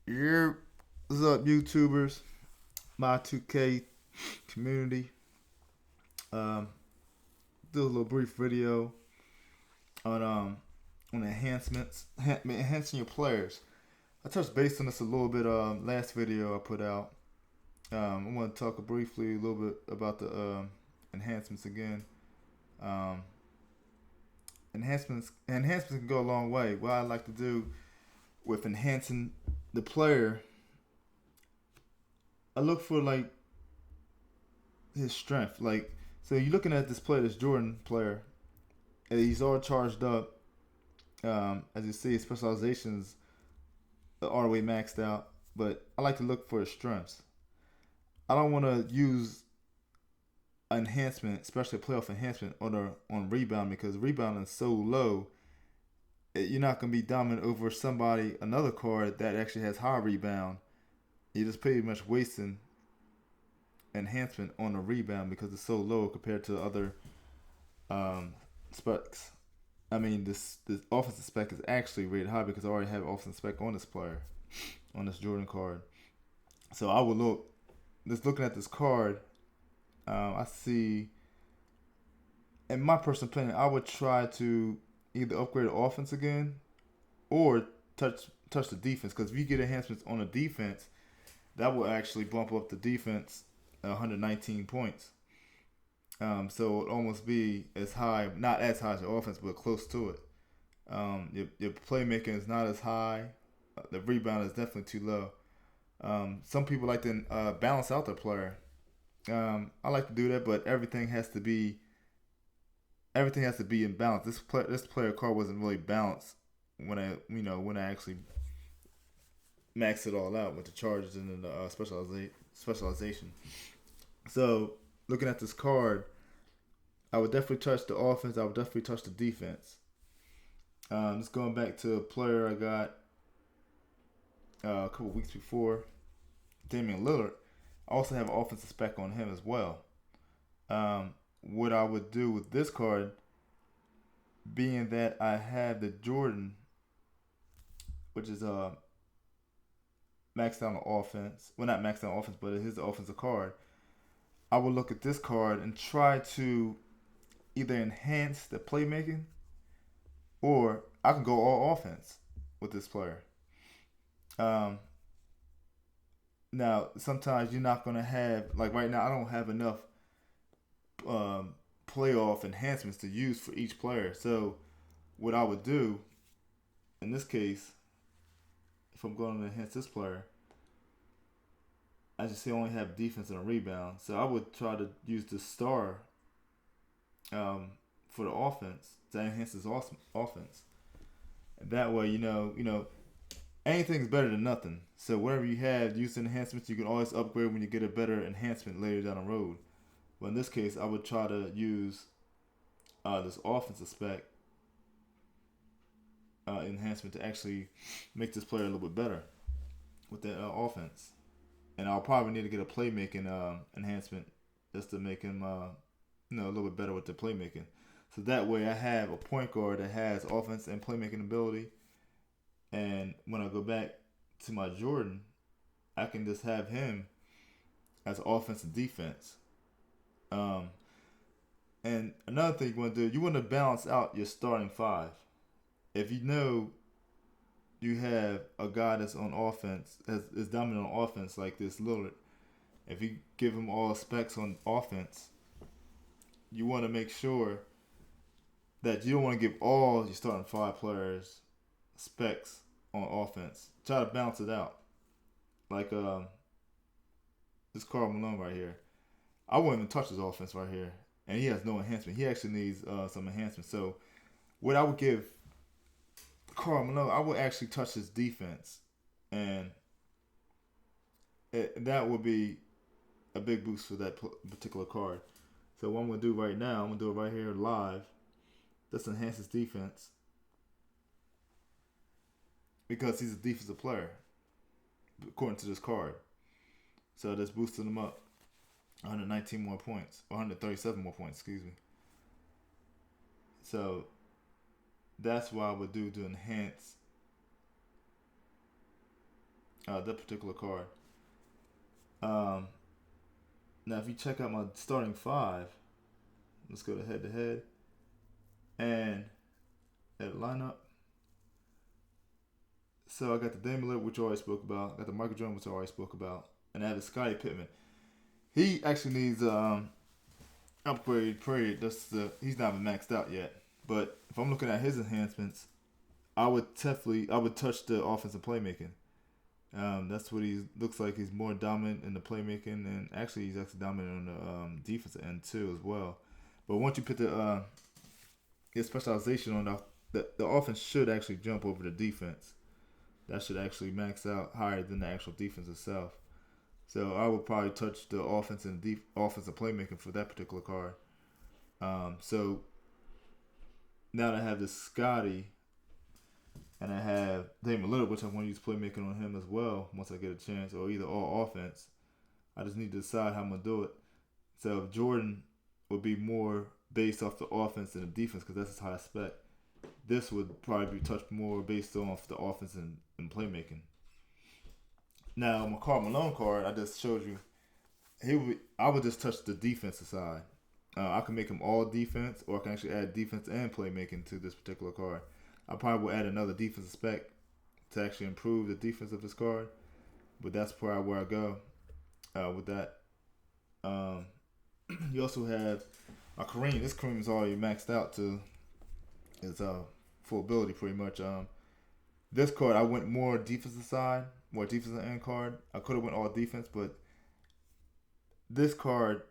Yeah, what's up, YouTubers? My 2K community. Um, do a little brief video on enhancements, enhancing your players. I touched base on this a little bit. Last video I put out. I want to talk briefly a little bit about the enhancements again. Um, enhancements can go a long way. What I like to do with enhancing the player, I look for like his strength. Like, so you're looking at this player, this Jordan player, and he's all charged up. As you see, his specializations are all the way maxed out. But I like to look for his strengths. I don't want to use enhancement, especially a playoff enhancement, on rebound because rebounding is so low. You're not gonna be dominant over somebody, another card that actually has high rebound. You're just pretty much wasting enhancement on the rebound because it's so low compared to other um, specs. I mean, this offensive spec is actually rated high because I already have offensive spec on this player, on this Jordan card. So I would look, just looking at this card, I see, in my personal opinion, I would try to either upgrade the offense again or touch the defense because if you get enhancements on the defense, that will actually bump up the defense 119 points. So it'll almost be as high, not as high as your offense, but close to it. Your playmaking is not as high. The rebound is definitely too low. Some people like to balance out their player. I like to do that, but everything has to be in balance. This player card wasn't really balanced when I actually maxed it all out with the charges and the specialization. So looking at this card, I would definitely touch the offense. I would definitely touch the defense. Just going back to a player I got a couple weeks before, Damian Lillard. I also have an offensive spec on him as well. What I would do with this card, being that I have the Jordan, which is maxed out on offense. Well, not maxed out on offense, but it is the offensive card. I would look at this card and try to either enhance the playmaking or I can go all offense with this player. Um, Now, sometimes you're not going to have, like right now, I don't have enough um, playoff enhancements to use for each player. So, what I would do in this case, if I'm going to enhance this player, as you see, I only have defense and a rebound. So, I would try to use the star um, for the offense to enhance his offense. And that way, anything's better than nothing. So whatever you have, use enhancements, you can always upgrade when you get a better enhancement later down the road. But in this case, I would try to use this offensive spec enhancement to actually make this player a little bit better with the offense. And I'll probably need to get a playmaking enhancement just to make him a little bit better with the playmaking. So that way I have a point guard that has offense and playmaking ability. And when I go back to my Jordan, I can just have him as offense and defense. Um, and another thing you want to do, you want to balance out your starting five. If you know you have a guy that's on offense, is dominant on offense like this Lillard, if you give him all specs on offense, you want to make sure that you don't want to give all your starting five players specs on offense. Try to balance it out. Like this Karl Malone right here. I wouldn't even touch his offense right here. And he has no enhancement. He actually needs some enhancement. So what I would give Karl Malone, I would actually touch his defense. And that would be a big boost for that particular card. So what I'm going to do right now, I'm going to do it right here live. Let's enhance his defense. Because he's a defensive player, according to this card. So that's boosting him up 119 more points, or 137 more points, excuse me. So that's what I would do to enhance that particular card. Um, Now, if you check out my starting five, let's go to head to head and at lineup. So I got the Damian Lillard, which I already spoke about. I got the Michael Jordan, which I already spoke about, and I have the Scottie Pippen. He actually needs upgrade period. He's not even maxed out yet. But if I'm looking at his enhancements, I would touch the offensive playmaking. That's what he looks like. He's more dominant in the playmaking, and actually he's actually dominant on the defensive end too as well. But once you put his specialization on the offense should actually jump over the defense. That should actually max out higher than the actual defense itself. So I would probably touch the offense and offensive playmaking for that particular card. So now that I have this Scotty and I have Damian Lillard, which I want to use playmaking on him as well once I get a chance, or either all offense. I just need to decide how I'm going to do it. So if Jordan would be more based off the offense than the defense because that's his high spec. This would probably be touched more based off the offense and playmaking. Now, my Karl Malone card, I just showed you, I would just touch the defensive side. I can make him all defense, or I can actually add defense and playmaking to this particular card. I probably will add another defensive spec to actually improve the defense of this card, but that's probably where I go with that. You also have a Kareem. This Kareem is already maxed out to his full ability pretty much. This card, I went more defensive side, more defensive end card. I could have went all defense, but this card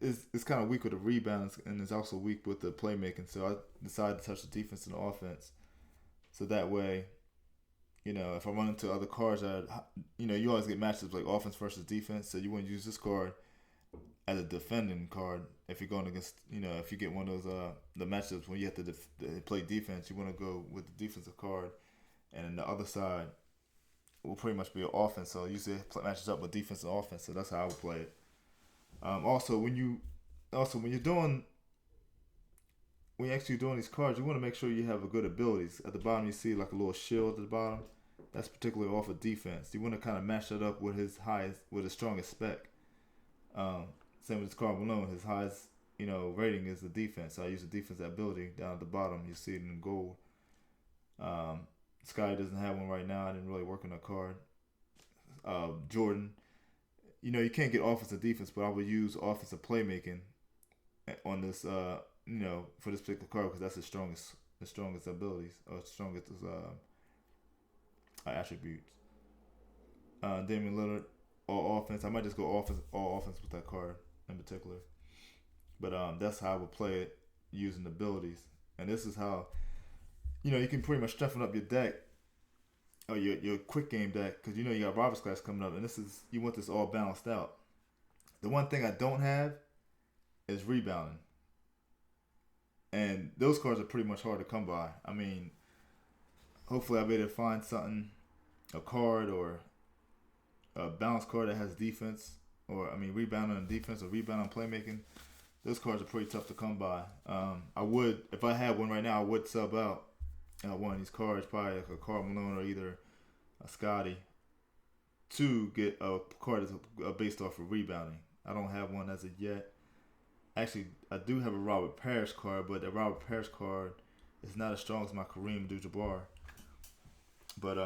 is kind of weak with the rebounds and is also weak with the playmaking. So I decided to touch the defense and the offense. So that way, if I run into other cards you always get matchups like offense versus defense. So you want to use this card as a defending card if you're going against, if you get one of those the matchups when you have to play defense, you want to go with the defensive card, and then the other side will pretty much be an offense. So usually it matches up with defense and offense. So that's how I would play it. Also, when you're actually doing these cards, you want to make sure you have a good abilities. At the bottom, you see like a little shield at the bottom. That's particularly off of defense. You want to kind of match that up with his strongest spec. Same with Karl Malone. His highest, rating is the defense. So I use the defense ability down at the bottom. You see it in gold. Sky doesn't have one right now. I didn't really work on that card. Jordan. You can't get offensive defense, but I would use offensive playmaking on this, for this particular card because that's his strongest abilities or strongest attributes. Damian Lillard, all offense. I might just go all offense with that card in particular. But that's how I would play it using abilities. And this is how, you can pretty much strengthen up your deck or your quick game deck because you got Roberts class coming up, and you want this all balanced out. The one thing I don't have is rebounding. And those cards are pretty much hard to come by. I mean, hopefully I'll be able to find something, a card or a balanced card that has defense, rebounding on defense or rebounding on playmaking. Those cards are pretty tough to come by. I would, if I had one right now, I would sub out one of these cards, probably like a Karl Malone or either a Scotty, to get a card that's based off of rebounding. I don't have one as of yet. Actually, I do have a Robert Parrish card, but the Robert Parrish card is not as strong as my Kareem Abdul-Jabbar. But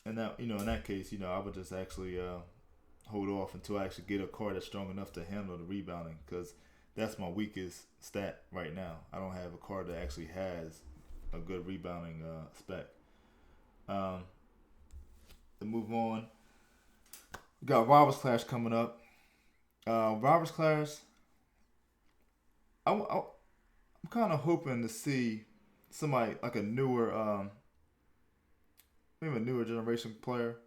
in that case, I would just actually hold off until I actually get a card that's strong enough to handle the rebounding, because that's my weakest stat right now. I don't have a card that actually has a good rebounding spec. To move on, we got Roberts Clash coming up. Roberts Clash, I'm kind of hoping to see somebody like a newer, maybe a newer generation player.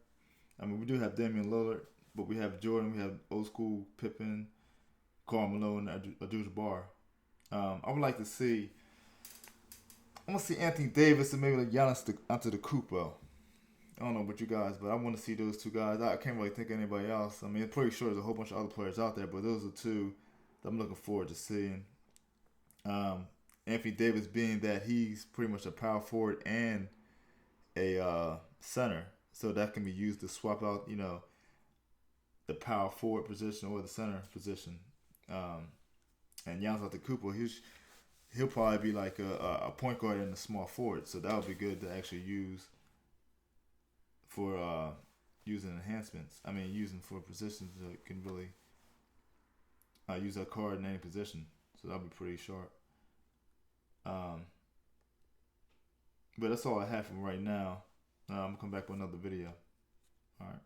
We do have Damian Lillard, but we have Jordan, we have old school Pippen, Karl Malone, and Abdul-Jabbar. I would like to see. I want to see Anthony Davis and maybe like Giannis Antetokounmpo. I don't know about you guys, but I want to see those two guys. I can't really think of anybody else. I'm pretty sure there's a whole bunch of other players out there, but those are two that I'm looking forward to seeing. Anthony Davis being that he's pretty much a power forward and a center, so that can be used to swap out, you know, the power forward position or the center position. Um, and Giannis Antetokounmpo, he'll probably be like a point guard and a small forward, so that would be good to actually use for using enhancements. I mean, using for positions that can really use that card in any position, so that'll be pretty sharp. Um, but that's all I have for right now. I'm gonna come back with another video. All right.